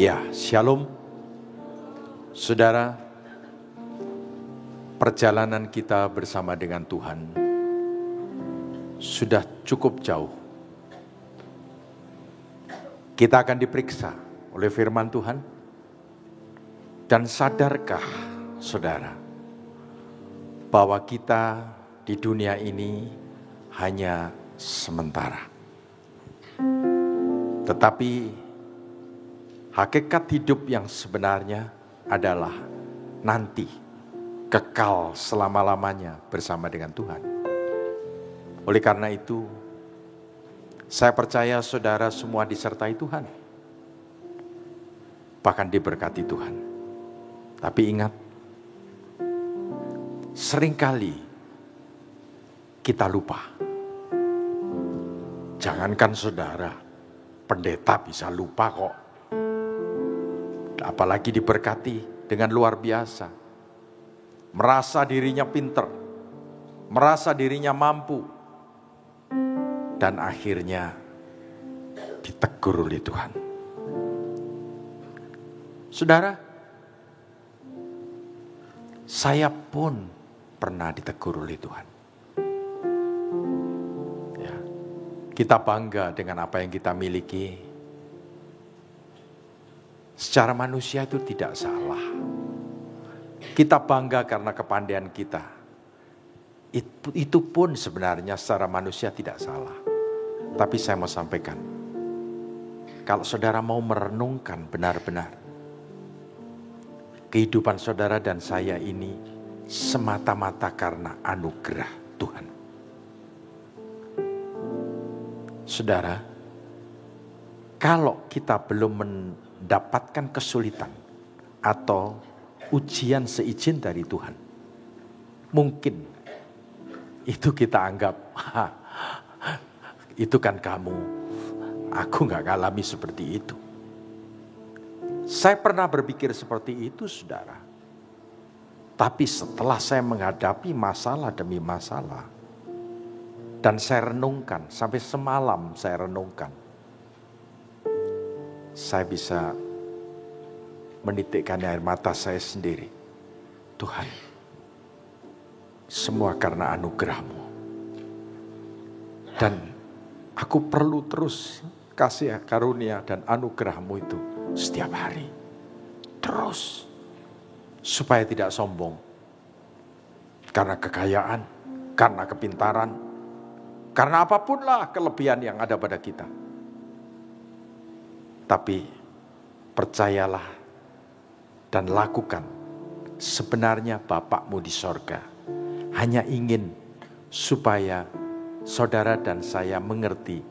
Ya, shalom. Saudara, perjalanan kita bersama dengan Tuhan sudah cukup jauh. Kita akan diperiksa oleh firman Tuhan. Dan sadarkah saudara bahwa kita di dunia ini hanya sementara. Tetapi hakikat hidup yang sebenarnya adalah nanti kekal selama-lamanya bersama dengan Tuhan. Oleh karena itu, saya percaya saudara semua disertai Tuhan. Bahkan diberkati Tuhan. Tapi ingat, seringkali kita lupa. Jangankan saudara, pendeta bisa lupa kok. Apalagi diberkati dengan luar biasa. Merasa dirinya pinter, merasa dirinya mampu. Dan akhirnya ditegur oleh Tuhan. Saudara, saya pun pernah ditegur oleh Tuhan. Ya, kita bangga dengan apa yang kita miliki. Secara manusia itu tidak salah. Kita bangga karena kepandaian kita. Itu pun sebenarnya secara manusia tidak salah. Tapi saya mau sampaikan, kalau saudara mau merenungkan benar-benar, kehidupan saudara dan saya ini semata-mata karena anugerah Tuhan. Saudara, kalau kita belum mendapatkan kesulitan atau ujian seizin dari Tuhan, mungkin itu kita anggap, itu kan kamu, aku gak ngalami seperti itu. Saya pernah berpikir seperti itu, saudara. Tapi setelah saya menghadapi masalah demi masalah, dan saya renungkan, sampai semalam saya renungkan, saya bisa menitikkan air mata saya sendiri. Tuhan, semua karena anugerah-Mu. Dan aku perlu terus kasih karunia dan anugerah-Mu itu setiap hari. Terus. Supaya tidak sombong. Karena kekayaan, karena kepintaran, karena apapun lah kelebihan yang ada pada kita. Tapi percayalah dan lakukan. Sebenarnya Bapakmu di sorga hanya ingin supaya saudara dan saya mengerti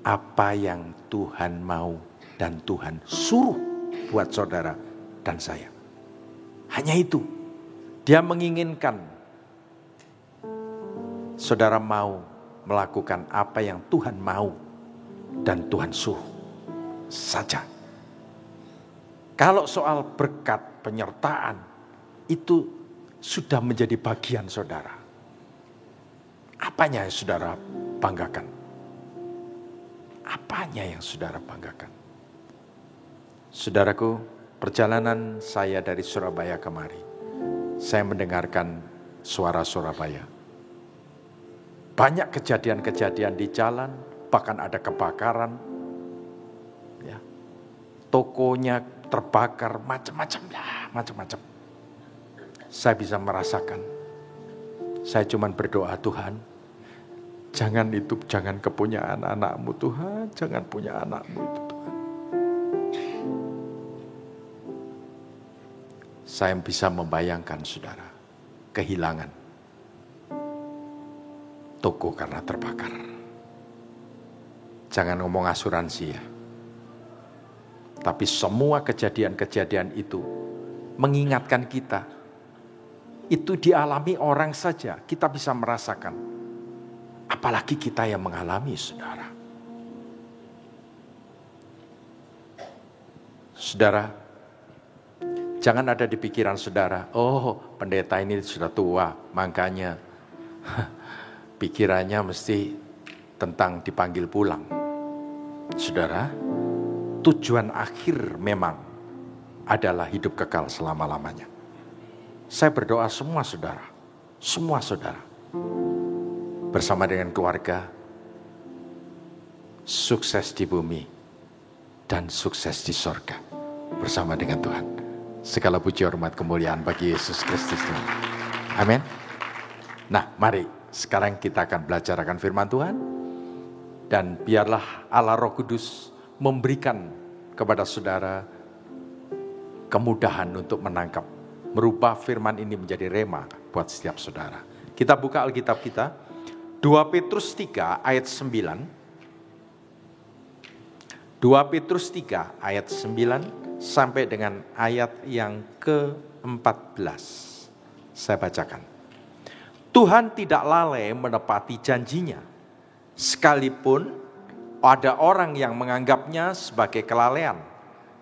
apa yang Tuhan mau dan Tuhan suruh buat saudara dan saya. Hanya itu. Dia menginginkan saudara mau melakukan apa yang Tuhan mau dan Tuhan suruh saja. Kalau soal berkat penyertaan itu sudah menjadi bagian saudara. Apanya yang saudara banggakan? Apanya yang saudara banggakan? Saudaraku, perjalanan saya dari Surabaya kemari, saya mendengarkan suara Surabaya. Banyak kejadian-kejadian di jalan, bahkan ada kebakaran. Ya. Tokonya terbakar, macam-macam. Saya bisa merasakan. Saya cuma berdoa, Tuhan, jangan kepunyaan anak-Mu Tuhan, jangan punya anak-Mu itu Tuhan. Saya bisa membayangkan saudara, kehilangan toko karena terbakar. Jangan ngomong asuransi ya. Tapi semua kejadian-kejadian itu mengingatkan kita. Itu dialami orang saja, kita bisa merasakan. Apalagi kita yang mengalami, saudara. Saudara, jangan ada di pikiran saudara, oh pendeta ini sudah tua, makanya pikirannya mesti tentang dipanggil pulang. Saudara, tujuan akhir memang adalah hidup kekal selama-lamanya. Saya berdoa semua saudara, bersama dengan keluarga, sukses di bumi dan sukses di sorga bersama dengan Tuhan. Segala puji hormat kemuliaan bagi Yesus Kristus Tuhan. Amin. Nah, mari sekarang kita akan belajar akan firman Tuhan. Dan biarlah Allah Roh Kudus memberikan kepada saudara kemudahan untuk menangkap, merubah firman ini menjadi rema buat setiap saudara. Kita buka Alkitab kita, 2 Petrus 3 ayat 9. 2 Petrus 3 ayat 9 sampai dengan ayat yang ke-14. Saya bacakan. Tuhan tidak lalai menepati janjinya, sekalipun ada orang yang menganggapnya sebagai kelalaian.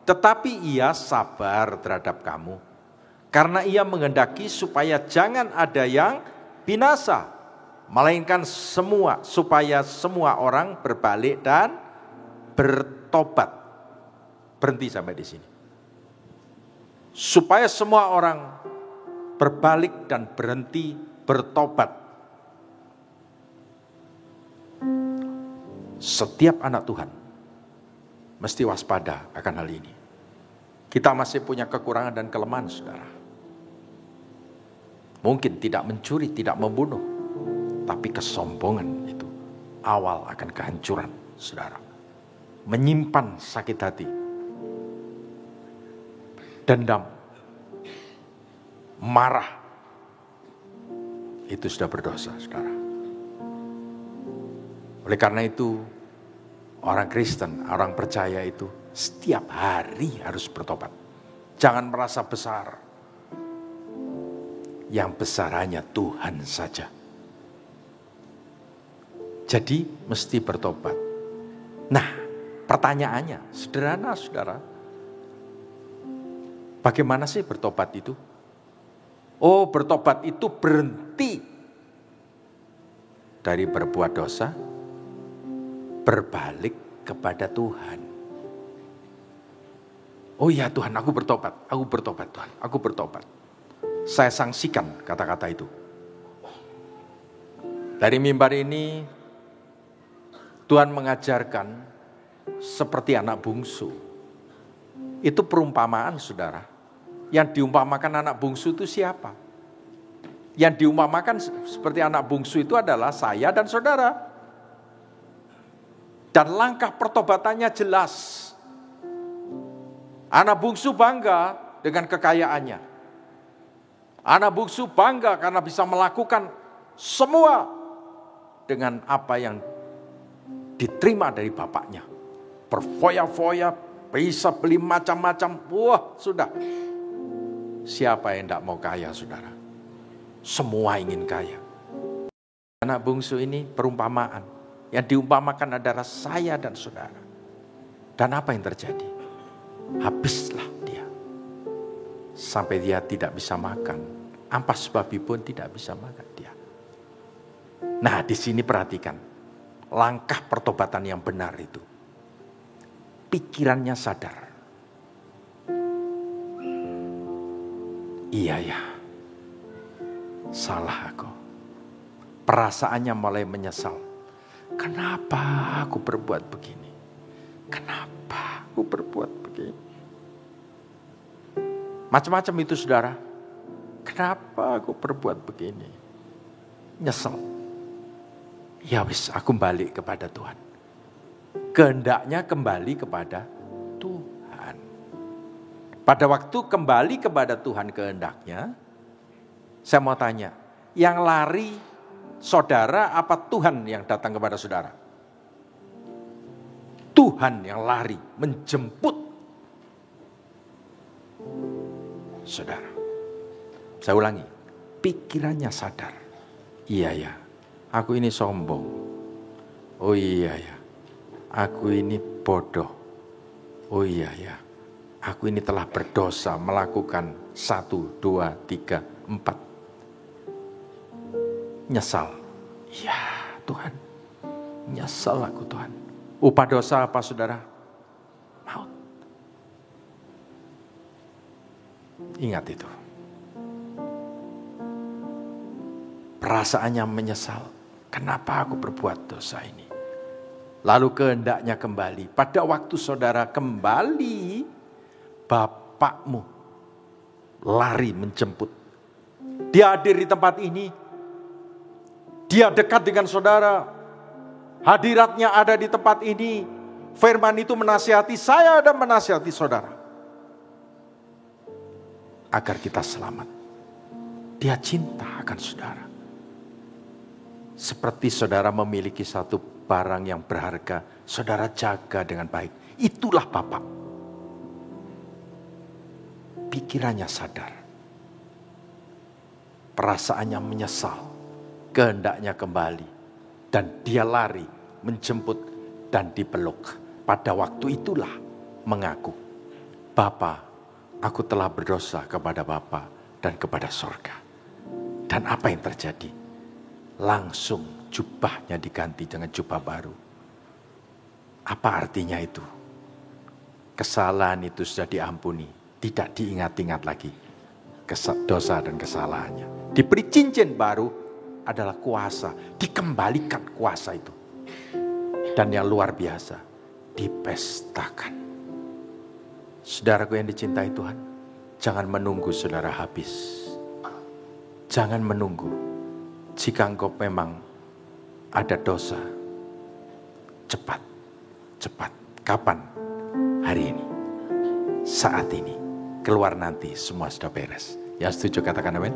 Tetapi ia sabar terhadap kamu, karena ia menghendaki supaya jangan ada yang binasa, melainkan supaya semua orang berbalik dan bertobat. Berhenti sampai di sini. Supaya semua orang berbalik dan berhenti bertobat. Setiap anak Tuhan mesti waspada akan hal ini. Kita masih punya kekurangan dan kelemahan, saudara. Mungkin tidak mencuri, tidak membunuh, tapi kesombongan itu awal akan kehancuran, saudara. Menyimpan sakit hati, dendam, marah, itu sudah berdosa, saudara. Oleh karena itu, orang Kristen, orang percaya itu setiap hari harus bertobat. Jangan merasa besar. Yang besar hanya Tuhan saja. Jadi mesti bertobat. Nah, pertanyaannya sederhana, saudara. Bagaimana sih bertobat itu? Oh, bertobat itu berhenti dari berbuat dosa, berbalik kepada Tuhan. Oh ya Tuhan, aku bertobat Tuhan, aku bertobat. Saya sanksikan kata-kata itu. Dari mimbar ini, Tuhan mengajarkan seperti anak bungsu. Itu perumpamaan, saudara. Yang diumpamakan anak bungsu itu siapa? Yang diumpamakan seperti anak bungsu itu adalah saya dan saudara. Dan langkah pertobatannya jelas. Anak bungsu bangga dengan kekayaannya. Anak bungsu bangga karena bisa melakukan semua dengan apa yang diterima dari bapaknya. Berfoya-foya, bisa beli macam-macam. Wah, sudah. Siapa yang tidak mau kaya, saudara? Semua ingin kaya. Anak bungsu ini perumpamaan. Yang diumpamakan adalah saya dan saudara. Dan apa yang terjadi? Habislah dia. Sampai dia tidak bisa makan. Ampas babi pun tidak bisa makan dia. Nah, di sini perhatikan. Langkah pertobatan yang benar itu. Pikirannya sadar. Iya ya. Salah aku. Perasaannya mulai menyesal. Kenapa aku berbuat begini? Kenapa aku berbuat begini? Macam-macam itu, saudara. Kenapa aku berbuat begini? Nyesel. Ya wis, aku balik kepada Tuhan. Kehendaknya kembali kepada Tuhan. Pada waktu kembali kepada Tuhan kehendaknya, saya mau tanya, yang lari saudara apa Tuhan yang datang kepada saudara? Tuhan yang lari menjemput saudara. Saya ulangi, pikirannya sadar. Iya ya, aku ini sombong. Oh iya ya, aku ini bodoh. Oh iya ya, aku ini telah berdosa melakukan 1, 2, 3, 4. Nyesal. Ya Tuhan, nyesal aku Tuhan. Upah dosa apa, saudara? Maut. Ingat itu. Perasaannya menyesal. Kenapa aku berbuat dosa ini? Lalu kehendaknya kembali. Pada waktu saudara kembali, bapakmu lari menjemput. Dia hadir di tempat ini. Dia dekat dengan saudara. Hadiratnya ada di tempat ini. Firman itu menasihati saya dan menasihati saudara. Agar kita selamat. Dia cinta akan saudara. Seperti saudara memiliki satu barang yang berharga, saudara jaga dengan baik. Itulah Bapak. Pikirannya sadar. Perasaannya menyesal. Kehendaknya kembali. Dan dia lari, menjemput dan dipeluk. Pada waktu itulah mengaku, Bapa, aku telah berdosa kepada Bapa dan kepada sorga. Dan apa yang terjadi? Langsung jubahnya diganti dengan jubah baru. Apa artinya itu? Kesalahan itu sudah diampuni. Tidak diingat-ingat lagi dosa dan kesalahannya. Diberi cincin baru adalah kuasa. Dikembalikan kuasa itu. Dan yang luar biasa, dipestakan. Saudaraku yang dicintai Tuhan, jangan menunggu saudara habis. Jangan menunggu. Jika engkau memang ada dosa, cepat. Kapan? Hari ini. Saat ini. Keluar nanti, semua sudah beres. Yang setuju katakan amin.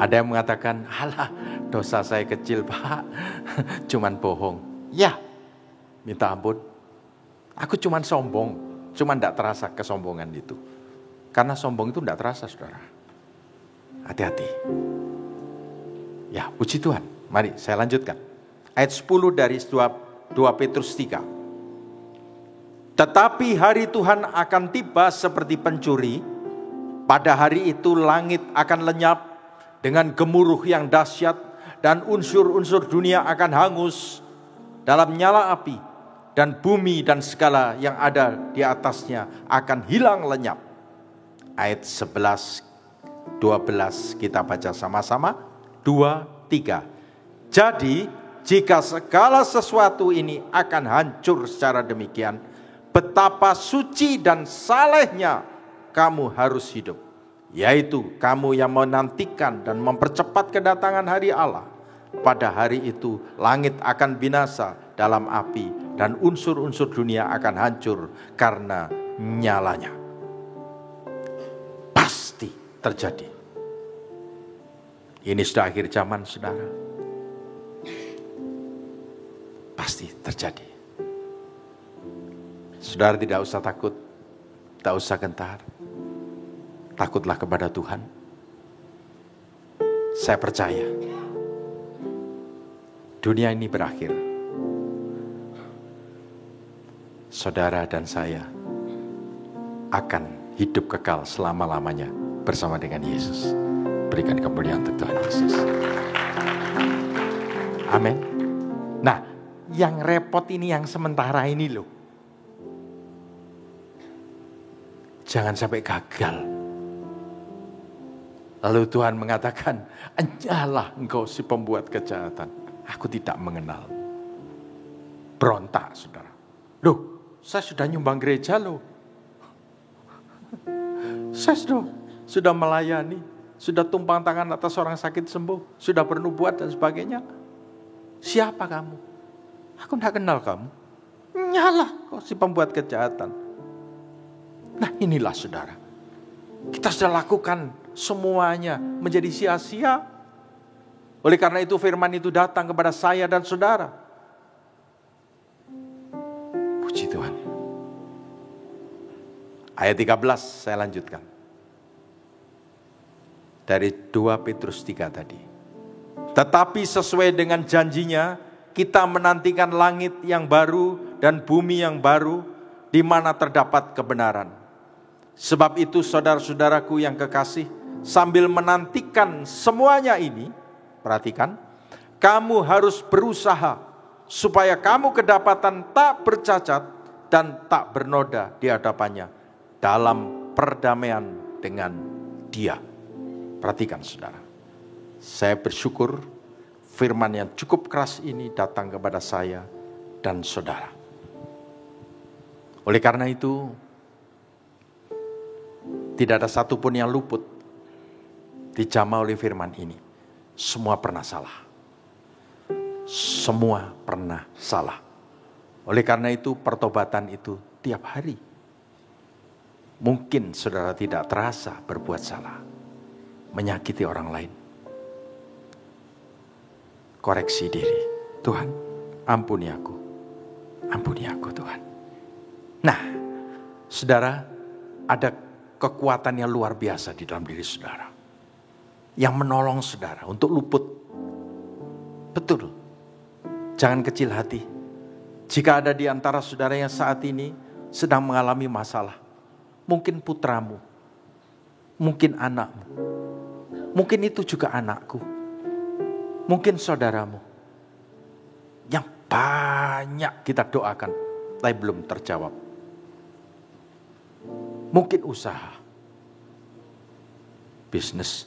Ada yang mengatakan, alah dosa saya kecil Pak, cuman bohong. Ya, minta ampun. Aku cuman sombong, cuman tidak terasa kesombongan itu. Karena sombong itu tidak terasa saudara. Hati-hati. Ya, puji Tuhan. Mari saya lanjutkan. Ayat 10 dari 2 Petrus 3. Tetapi hari Tuhan akan tiba seperti pencuri. Pada hari itu langit akan lenyap dengan gemuruh yang dahsyat. Dan unsur-unsur dunia akan hangus dalam nyala api. Dan bumi dan segala yang ada di atasnya akan hilang lenyap. Ayat 11, 12 kita baca sama-sama. 2, 3. Jadi jika segala sesuatu ini akan hancur secara demikian, betapa suci dan salehnya kamu harus hidup. Yaitu kamu yang menantikan dan mempercepat kedatangan hari Allah. Pada hari itu langit akan binasa dalam api dan unsur-unsur dunia akan hancur karena nyalanya. Pasti terjadi. Ini sudah akhir zaman, saudara. Pasti terjadi. Saudara tidak usah takut, tak usah gentar. Takutlah kepada Tuhan. Saya percaya, dunia ini berakhir. Saudara dan saya akan hidup kekal selama-lamanya bersama dengan Yesus. Berikan kemuliaan untuk Tuhan Yesus. Amin. Nah, yang repot ini yang sementara ini loh. Jangan sampai gagal. Lalu Tuhan mengatakan, "Anyalah engkau si pembuat kejahatan. Aku tidak mengenal." Berontak, saudara. Loh, saya sudah nyumbang gereja loh. Saya sudah melayani. Sudah tumpang tangan atas orang sakit sembuh. Sudah bernubuat dan sebagainya. Siapa kamu? Aku tidak kenal kamu. Nyalah kau si pembuat kejahatan. Nah inilah saudara. Kita sudah lakukan semuanya menjadi sia-sia. Oleh karena itu firman itu datang kepada saya dan saudara. Puji Tuhan. Ayat 13 saya lanjutkan. Dari 2 Petrus 3 tadi. Tetapi sesuai dengan janjinya, kita menantikan langit yang baru dan bumi yang baru, di mana terdapat kebenaran. Sebab itu saudara-saudaraku yang kekasih, sambil menantikan semuanya ini, perhatikan, kamu harus berusaha supaya kamu kedapatan tak bercacat dan tak bernoda di hadapannya dalam perdamaian dengan Dia. Perhatikan saudara. Saya bersyukur firman yang cukup keras ini datang kepada saya dan saudara. Oleh karena itu, tidak ada satupun yang luput dijamah oleh firman ini. Semua pernah salah. Semua pernah salah. Oleh karena itu, pertobatan itu tiap hari. Mungkin saudara tidak terasa berbuat salah, menyakiti orang lain. Koreksi diri. Tuhan, ampuni aku. Ampuni aku Tuhan. Nah, saudara, ada kekuatan yang luar biasa di dalam diri saudara. Yang menolong saudara untuk luput. Betul. Jangan kecil hati. Jika ada di antara saudara yang saat ini sedang mengalami masalah. Mungkin putramu. Mungkin anakmu. Mungkin itu juga anakku. Mungkin saudaramu. Yang banyak kita doakan, tapi belum terjawab. Mungkin usaha. Bisnis.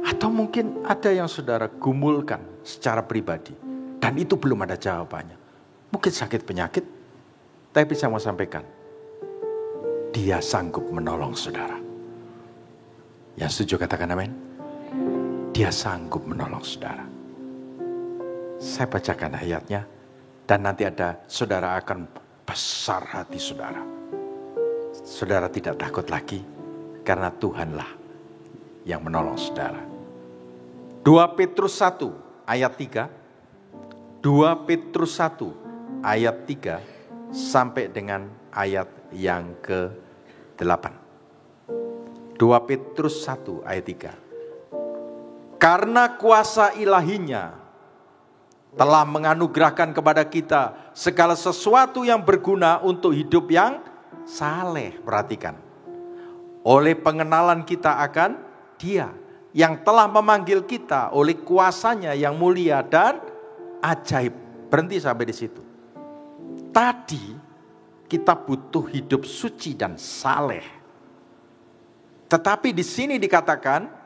Atau mungkin ada yang saudara gumulkan secara pribadi. Dan itu belum ada jawabannya. Mungkin sakit penyakit. Tapi saya mau sampaikan. Dia sanggup menolong saudara. Yang setuju katakan amin. Dia sanggup menolong saudara. Saya bacakan ayatnya. Dan nanti ada saudara akan besar hati saudara. Saudara tidak takut lagi. Karena Tuhanlah yang menolong saudara. 2 Petrus 1 ayat 3. 2 Petrus 1 ayat 3 sampai dengan ayat yang ke-8. 2 Petrus 1 ayat 3. Karena kuasa ilahinya telah menganugerahkan kepada kita segala sesuatu yang berguna untuk hidup yang saleh. Perhatikan. Oleh pengenalan kita akan Dia yang telah memanggil kita oleh kuasanya yang mulia dan ajaib. Berhenti sampai di situ. Tadi kita butuh hidup suci dan saleh. Tetapi di sini dikatakan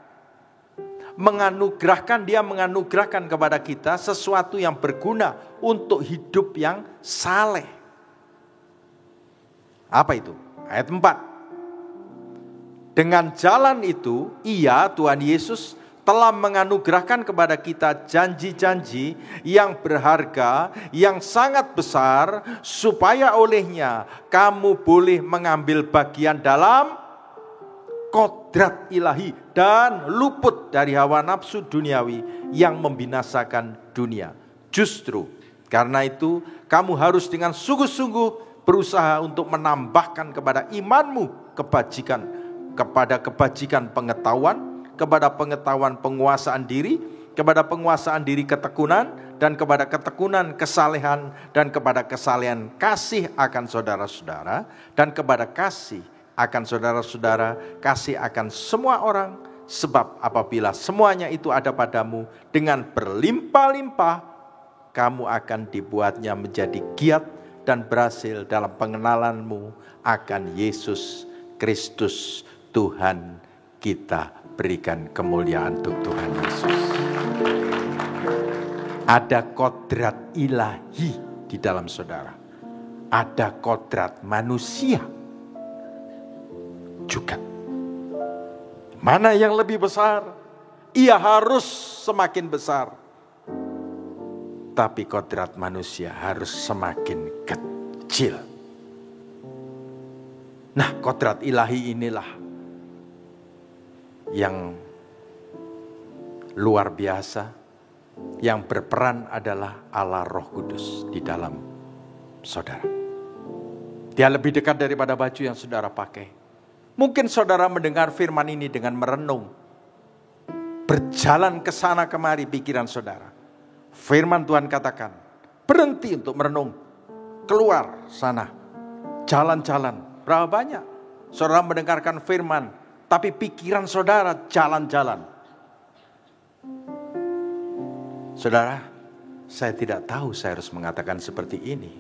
Dia menganugerahkan kepada kita sesuatu yang berguna untuk hidup yang saleh. Apa itu? Ayat 4. Dengan jalan itu, Ia, Tuhan Yesus, telah menganugerahkan kepada kita janji-janji yang berharga, yang sangat besar, supaya olehnya kamu boleh mengambil bagian dalam kodrat ilahi dan luput dari hawa nafsu duniawi yang membinasakan dunia. Justru karena itu kamu harus dengan sungguh-sungguh berusaha untuk menambahkan kepada imanmu kebajikan, kepada kebajikan pengetahuan, kepada pengetahuan penguasaan diri, kepada penguasaan diri ketekunan, dan kepada ketekunan kesalehan, dan kepada kesalehan kasih akan saudara-saudara, dan kepada kasih akan saudara-saudara, kasih akan semua orang. Sebab apabila semuanya itu ada padamu dengan berlimpah-limpah, kamu akan dibuatnya menjadi giat dan berhasil dalam pengenalanmu akan Yesus Kristus Tuhan kita. Berikan kemuliaan untuk Tuhan Yesus. Ada kodrat ilahi di dalam saudara. Ada kodrat manusia juga. Mana yang lebih besar? Ia harus semakin besar. Tapi kodrat manusia harus semakin kecil. Nah, kodrat ilahi inilah yang luar biasa. Yang berperan adalah Allah Roh Kudus di dalam saudara. Dia lebih dekat daripada baju yang saudara pakai. Mungkin saudara mendengar firman ini dengan merenung. Berjalan ke sana kemari pikiran saudara. Firman Tuhan katakan, berhenti untuk merenung. Keluar sana. Jalan-jalan. Berapa banyak saudara mendengarkan firman, tapi pikiran saudara jalan-jalan. Saudara, saya tidak tahu saya harus mengatakan seperti ini.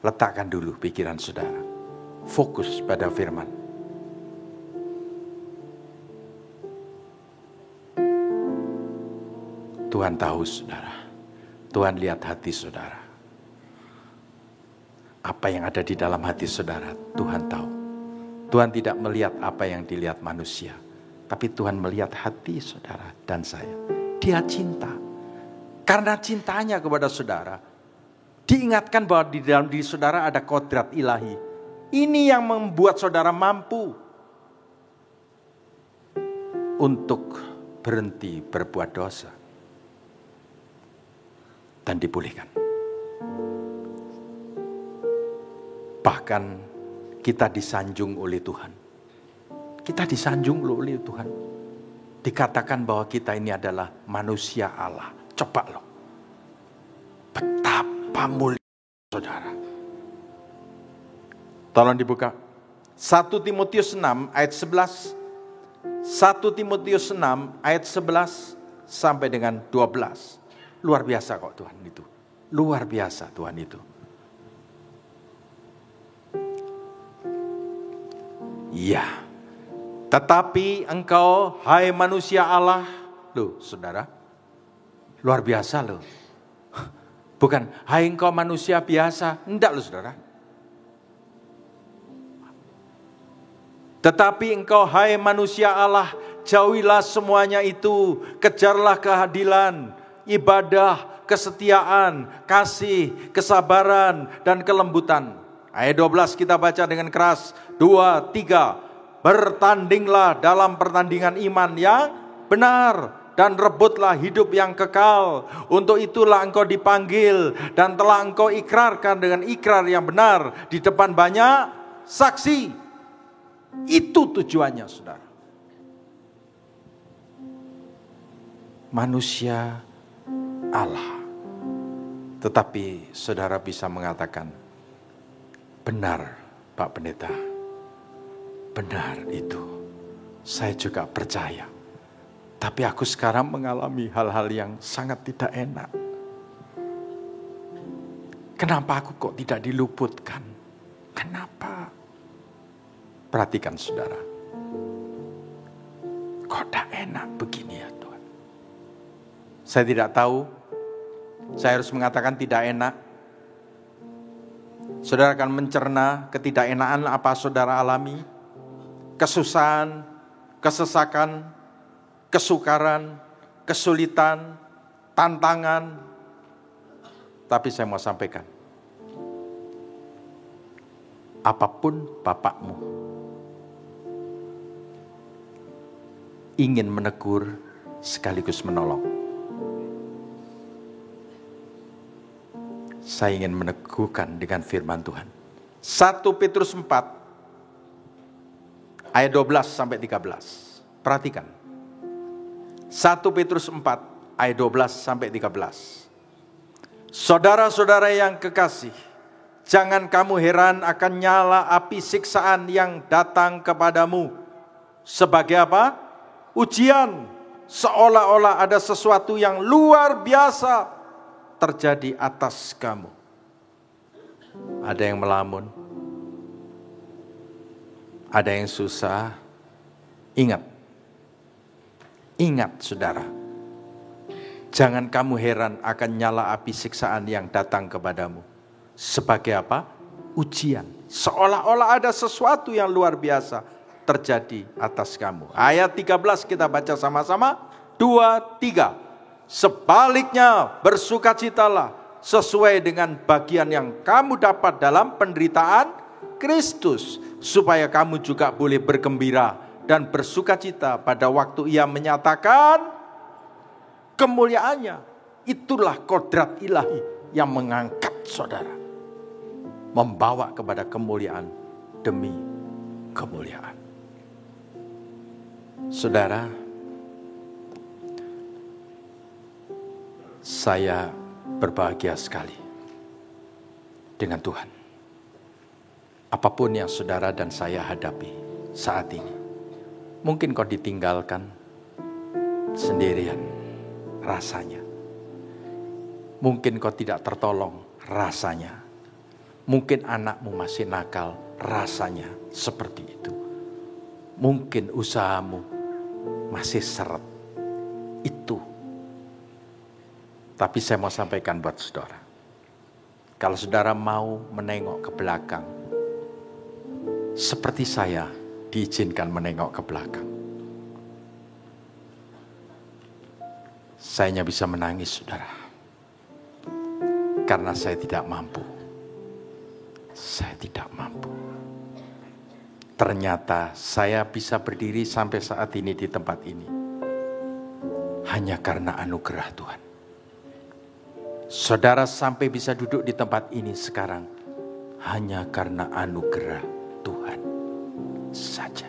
Letakkan dulu pikiran saudara. fokus pada firman. Tuhan tahu saudara, Tuhan lihat hati saudara. Apa yang ada di dalam hati saudara, Tuhan tahu. Tuhan tidak melihat apa yang dilihat manusia, tapi Tuhan melihat hati saudara dan saya. Dia cinta. Karena cintanya kepada saudara, diingatkan bahwa di dalam diri saudara ada kodrat ilahi. Ini yang membuat saudara mampu untuk berhenti berbuat dosa dan dipulihkan. Bahkan kita disanjung oleh Tuhan. Kita disanjung oleh Tuhan. Dikatakan bahwa kita ini adalah manusia Allah. Coba loh. Betapa mulia saudara. Tolong dibuka. 1 Timotius 6 ayat 11. 1 Timotius 6 ayat 11 sampai dengan 12. Luar biasa kok Tuhan itu. Luar biasa Tuhan itu. Iya. Tetapi engkau, hai manusia Allah. Loh saudara. Luar biasa loh. Bukan, hai engkau manusia biasa. Enggak loh saudara. Tetapi engkau, hai manusia Allah, jauhilah semuanya itu. Kejarlah keadilan, ibadah, kesetiaan, kasih, kesabaran, dan kelembutan. Ayat 12 kita baca dengan keras. 2, 3. Bertandinglah dalam pertandingan iman yang benar. Dan rebutlah hidup yang kekal. Untuk itulah engkau dipanggil. Dan telah engkau ikrarkan dengan ikrar yang benar. Di depan banyak saksi. Itu tujuannya saudara. Manusia Allah. Tetapi saudara bisa mengatakan, benar Pak Pendeta. Benar itu. Saya juga percaya. Tapi aku sekarang mengalami hal-hal yang sangat tidak enak. Kenapa aku kok tidak diluputkan? Kenapa? Perhatikan saudara. Kok tak enak begini ya Tuhan? Saya tidak tahu. Saya harus mengatakan tidak enak. Saudara akan mencerna ketidakenaan apa saudara alami. Kesusahan, kesesakan, kesukaran, kesulitan, tantangan. Tapi saya mau sampaikan. Apapun bapakmu ingin menegur sekaligus menolong. Saya ingin meneguhkan dengan firman Tuhan. 1 Petrus 4 ayat 12 sampai 13. Perhatikan. 1 Petrus 4 ayat 12 sampai 13. Saudara-saudara yang kekasih, jangan kamu heran akan nyala api siksaan yang datang kepadamu. Sebagai apa? Ujian. Seolah-olah ada sesuatu yang luar biasa terjadi atas kamu. Ada yang melamun. Ada yang susah. Ingat. Ingat saudara. Jangan kamu heran akan nyala api siksaan yang datang kepadamu. Sebagai apa? Ujian. Seolah-olah ada sesuatu yang luar biasa terjadi atas kamu. Ayat 13 kita baca sama-sama. 2, 3. Sebaliknya bersukacitalah sesuai dengan bagian yang kamu dapat dalam penderitaan Kristus. Supaya kamu juga boleh bergembira dan bersukacita pada waktu ia menyatakan kemuliaannya. Itulah kodrat ilahi yang mengangkat saudara. Membawa kepada kemuliaan demi kemuliaan. Saudara, saya berbahagia sekali dengan Tuhan. Apapun yang saudara dan saya hadapi saat ini. Mungkin kau ditinggalkan sendirian rasanya. Mungkin kau tidak tertolong rasanya. Mungkin anakmu masih nakal rasanya seperti itu. Mungkin usahamu masih seret itu. Tapi saya mau sampaikan buat saudara. Kalau saudara mau menengok ke belakang, seperti saya diizinkan menengok ke belakang. Saya hanya bisa menangis, saudara. Karena saya tidak mampu. Saya tidak mampu. Ternyata saya bisa berdiri sampai saat ini di tempat ini. Hanya karena anugerah Tuhan. Saudara sampai bisa duduk di tempat ini sekarang. Hanya karena anugerah Tuhan saja.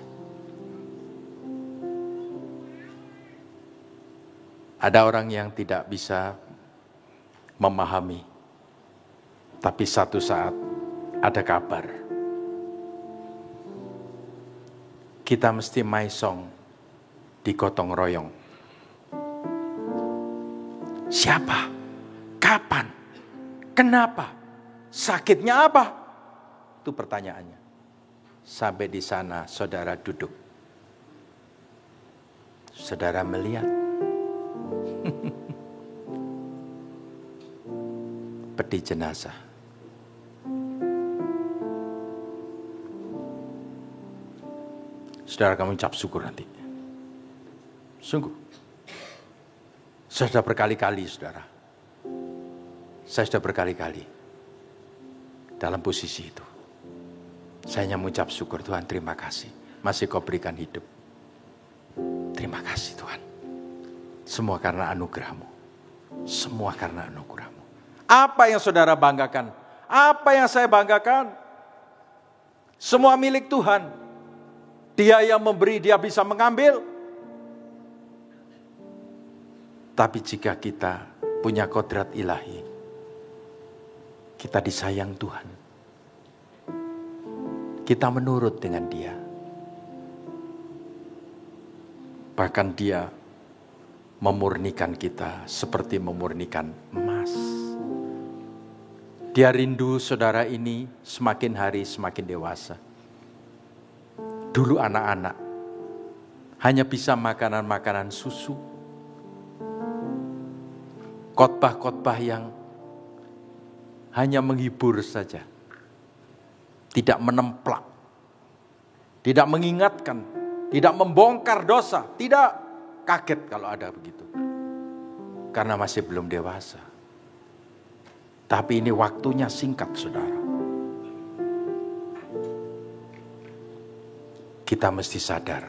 Ada orang yang tidak bisa memahami. Tapi satu saat ada kabar. Kita mesti maisong di gotong royong. Siapa? Kapan? Kenapa? Sakitnya apa? Itu pertanyaannya. Sampai di sana saudara duduk. Saudara melihat. Peti jenazah. Saudara kamu ucap syukur nanti. Sungguh. Saya sudah berkali-kali, saudara. Saya sudah berkali-kali dalam posisi itu. Saya hanya mengucap syukur, Tuhan terima kasih. Masih kau berikan hidup. Terima kasih Tuhan. Semua karena anugerah-Mu. Semua karena anugerah-Mu. Apa yang saudara banggakan? Apa yang saya banggakan? Semua milik Tuhan. Dia yang memberi, dia bisa mengambil. Tapi jika kita punya kodrat ilahi, kita disayang Tuhan. Kita menurut dengan Dia. Bahkan Dia memurnikan kita seperti memurnikan emas. Dia rindu saudara ini semakin hari semakin dewasa. Dulu anak-anak hanya bisa makanan-makanan susu. Khotbah-khotbah yang hanya menghibur saja. Tidak menemplak. Tidak mengingatkan. Tidak membongkar dosa. Tidak kaget kalau ada begitu. Karena masih belum dewasa. Tapi ini waktunya singkat, saudara. Kita mesti sadar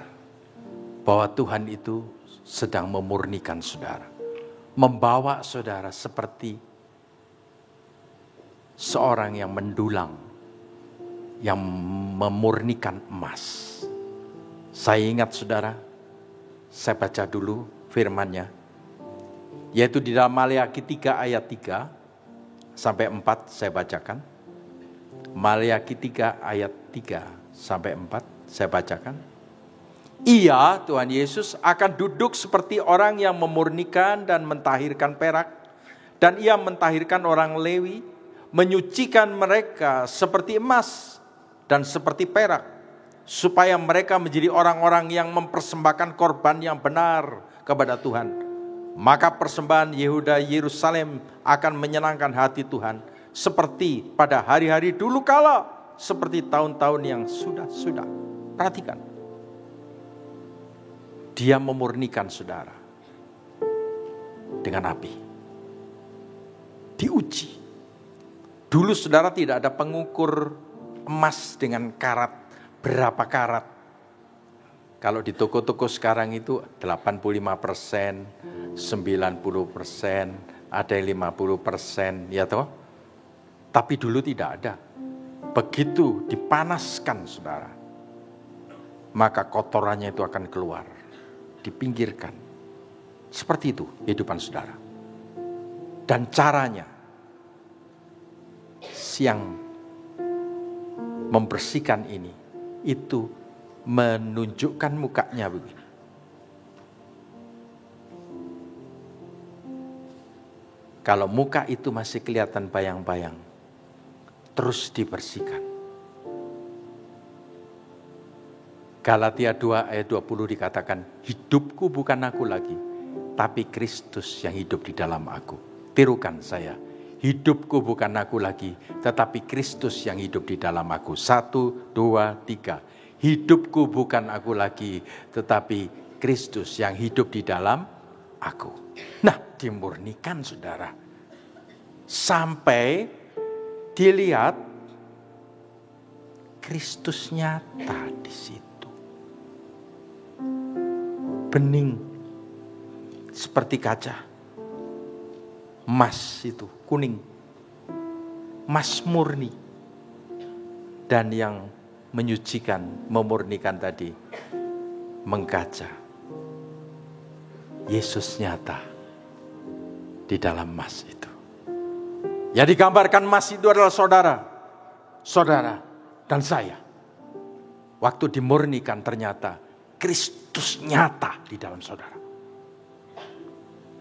bahwa Tuhan itu sedang memurnikan saudara. Membawa saudara seperti seorang yang mendulang, yang memurnikan emas. Saya ingat saudara, saya baca dulu firman-Nya. Yaitu di dalam Maleakhi 3 ayat 3 sampai 4 saya bacakan. Maleakhi 3 ayat 3 sampai 4. Saya bacakan. Ia, Tuhan Yesus, akan duduk seperti orang yang memurnikan dan mentahirkan perak. Dan ia mentahirkan orang Lewi, menyucikan mereka seperti emas dan seperti perak. Supaya mereka menjadi orang-orang yang mempersembahkan korban yang benar kepada Tuhan. Maka persembahan Yehuda Yerusalem akan menyenangkan hati Tuhan. Seperti pada hari-hari dulu kala. Seperti tahun-tahun yang sudah-sudah. Perhatikan. Dia memurnikan saudara. Dengan api. Diuji. Dulu saudara tidak ada pengukur emas dengan karat. Berapa karat. Kalau di toko-toko sekarang itu 85%, 90%, ada yang 50%. Ya toh? Tapi dulu tidak ada. Begitu dipanaskan saudara. Maka kotorannya itu akan keluar, dipinggirkan. Seperti itu kehidupan saudara. Dan caranya, yang membersihkan ini, itu menunjukkan mukanya begini. Kalau muka itu masih kelihatan bayang-bayang, terus dibersihkan. Galatia 2 ayat 20 dikatakan, hidupku bukan aku lagi, tapi Kristus yang hidup di dalam aku. Tirukan saya, hidupku bukan aku lagi, tetapi Kristus yang hidup di dalam aku. 1, 2, 3. Hidupku bukan aku lagi, tetapi Kristus yang hidup di dalam aku. Nah, dimurnikan saudara. Sampai dilihat Kristus nyata di situ. Bening seperti kaca. Emas itu, kuning. Emas murni. Dan yang menyucikan, memurnikan tadi, mengkaca. Yesus nyata di dalam emas itu. Ya, digambarkan emas itu adalah saudara. Saudara dan saya. Waktu dimurnikan ternyata Kristus nyata di dalam saudara.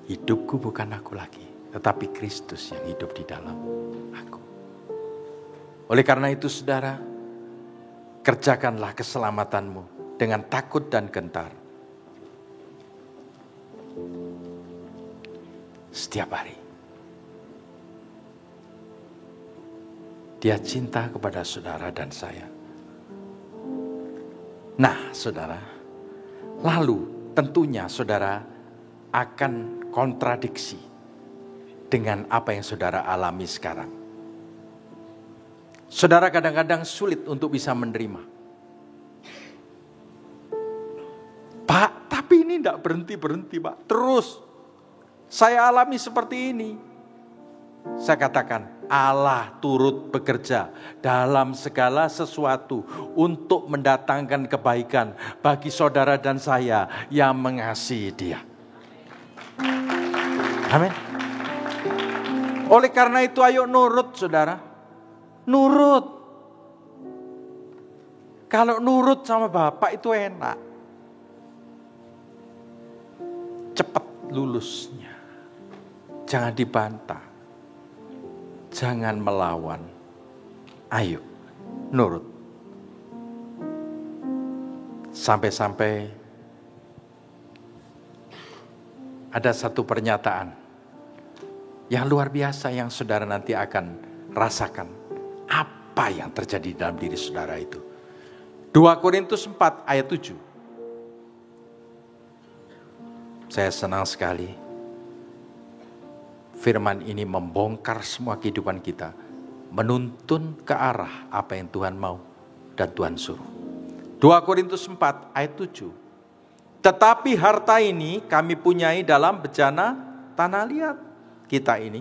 Hidupku bukan aku lagi, tetapi Kristus yang hidup di dalam aku. Oleh karena itu saudara, kerjakanlah keselamatanmu dengan takut dan gentar. Setiap hari. Dia cinta kepada saudara dan saya. Nah saudara, lalu tentunya saudara akan kontradiksi dengan apa yang saudara alami sekarang. Saudara kadang-kadang sulit untuk bisa menerima. Pak, tapi ini tidak berhenti-berhenti Pak. Terus saya alami seperti ini. Saya katakan, Allah turut bekerja dalam segala sesuatu untuk mendatangkan kebaikan bagi saudara dan saya yang mengasihi Dia. Amin. Oleh karena itu ayo nurut saudara. Nurut. Kalau nurut sama Bapak itu enak. Cepat lulusnya. Jangan dibantah. Jangan melawan. Ayo, nurut. Sampai-sampai ada satu pernyataan yang luar biasa yang saudara nanti akan rasakan. Apa yang terjadi dalam diri saudara itu. 2 Korintus 4 ayat 7. Saya senang sekali. Firman ini membongkar semua kehidupan kita. Menuntun ke arah apa yang Tuhan mau dan Tuhan suruh. 2 Korintus 4 ayat 7. Tetapi harta ini kami punyai dalam bejana tanah liat kita ini.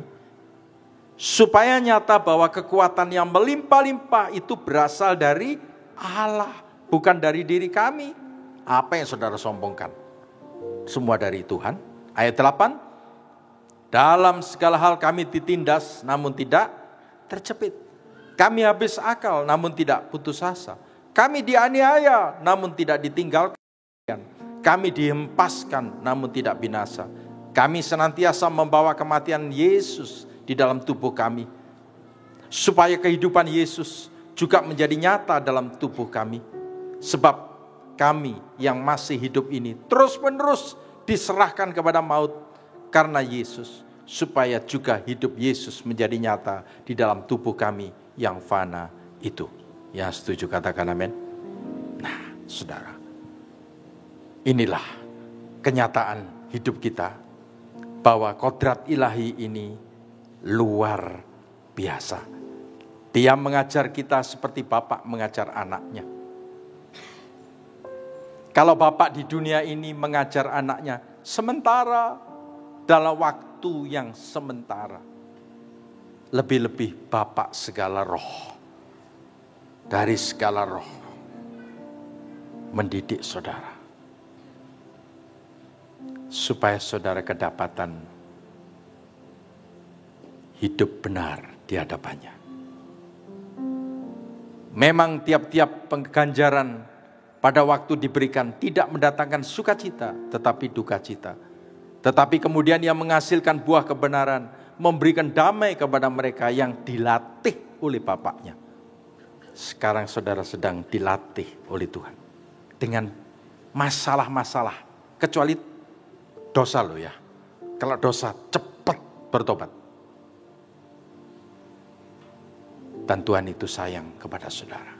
Supaya nyata bahwa kekuatan yang melimpah-limpah itu berasal dari Allah. Bukan dari diri kami. Apa yang saudara sombongkan? Semua dari Tuhan. Ayat 8. Dalam segala hal kami ditindas namun tidak terjepit. Kami habis akal namun tidak putus asa. Kami dianiaya namun tidak ditinggalkan. Kami dihempaskan namun tidak binasa. Kami senantiasa membawa kematian Yesus di dalam tubuh kami. Supaya kehidupan Yesus juga menjadi nyata dalam tubuh kami. Sebab kami yang masih hidup ini terus-menerus diserahkan kepada maut karena Yesus. Supaya juga hidup Yesus menjadi nyata di dalam tubuh kami yang fana itu. Yang setuju katakan amin. Nah saudara, inilah kenyataan hidup kita. Bahwa kodrat ilahi ini luar biasa. Dia mengajar kita seperti Bapak mengajar anaknya. Kalau Bapak di dunia ini mengajar anaknya sementara, dalam waktu yang sementara. Lebih-lebih Bapak segala roh. Dari segala roh. Mendidik saudara. Supaya saudara kedapatan hidup benar di hadapannya. Memang tiap-tiap pengganjaran pada waktu diberikan tidak mendatangkan sukacita, tetapi duka cita. Tetapi kemudian ia menghasilkan buah kebenaran, memberikan damai kepada mereka yang dilatih oleh Bapaknya. Sekarang saudara sedang dilatih oleh Tuhan. dengan masalah-masalah. Kecuali dosa loh ya. Kalau dosa cepat bertobat. Dan Tuhan itu sayang kepada saudara.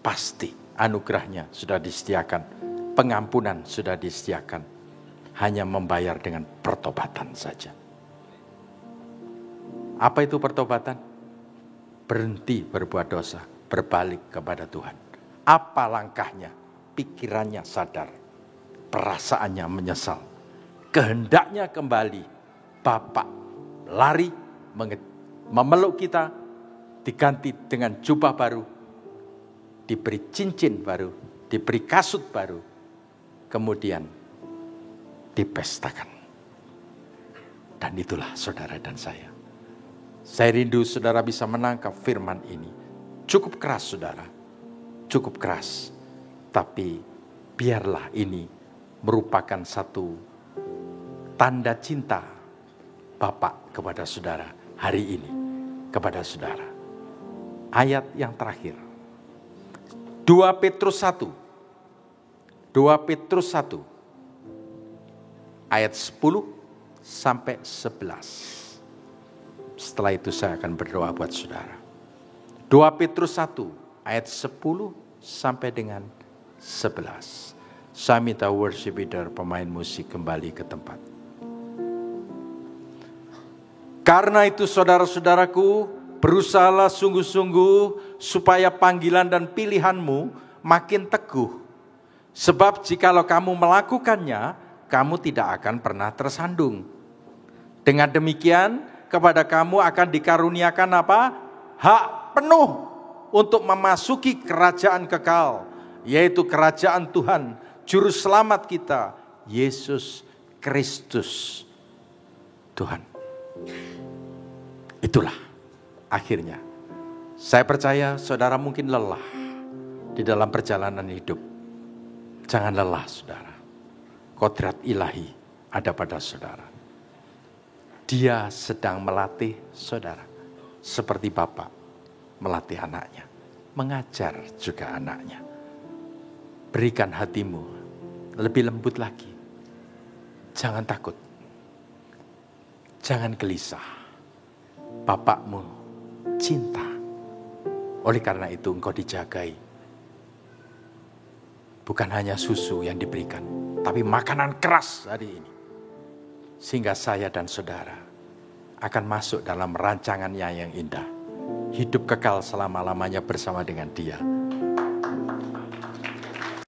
Pasti anugerahnya sudah disediakan. Pengampunan sudah disediakan. Hanya membayar dengan pertobatan saja. Apa itu pertobatan? Berhenti berbuat dosa, berbalik kepada Tuhan. Apa langkahnya? Pikirannya sadar, perasaannya menyesal. Kehendaknya kembali, Bapa lari memeluk kita, diganti dengan jubah baru, diberi cincin baru, diberi kasut baru, kemudian dipestakan. Dan itulah saudara dan saya. Saya rindu saudara bisa menangkap firman ini. Cukup keras saudara, cukup keras. Tapi biarlah ini merupakan satu tanda cinta Bapa kepada saudara hari ini. Kepada saudara. Ayat yang terakhir. 2 Petrus 1. 2 Petrus 1. Ayat 10 sampai 11. Setelah itu saya akan berdoa buat saudara. 2 Petrus 1 ayat 10 sampai dengan 11. Saya minta worship leader, pemain musik kembali ke tempat. Karena itu saudara-saudaraku, berusahalah sungguh-sungguh supaya panggilan dan pilihanmu makin teguh. Sebab jikalau kamu melakukannya, kamu tidak akan pernah tersandung. Dengan demikian, kepada kamu akan dikaruniakan apa? Hak penuh untuk memasuki kerajaan kekal, yaitu kerajaan Tuhan, Juru Selamat kita, Yesus Kristus Tuhan. Itulah akhirnya. Saya percaya saudara mungkin lelah di dalam perjalanan hidup. Jangan lelah saudara. Kodrat ilahi ada pada saudara. Dia sedang melatih saudara. Seperti Bapak melatih anaknya. Mengajar juga anaknya. Berikan hatimu lebih lembut lagi. Jangan takut. Jangan gelisah. Bapakmu cinta. Oleh karena itu engkau dijagai. Bukan hanya susu yang diberikan. Tapi makanan keras hari ini. Sehingga saya dan saudara akan masuk dalam rancangannya yang indah. Hidup kekal selama-lamanya bersama dengan Dia.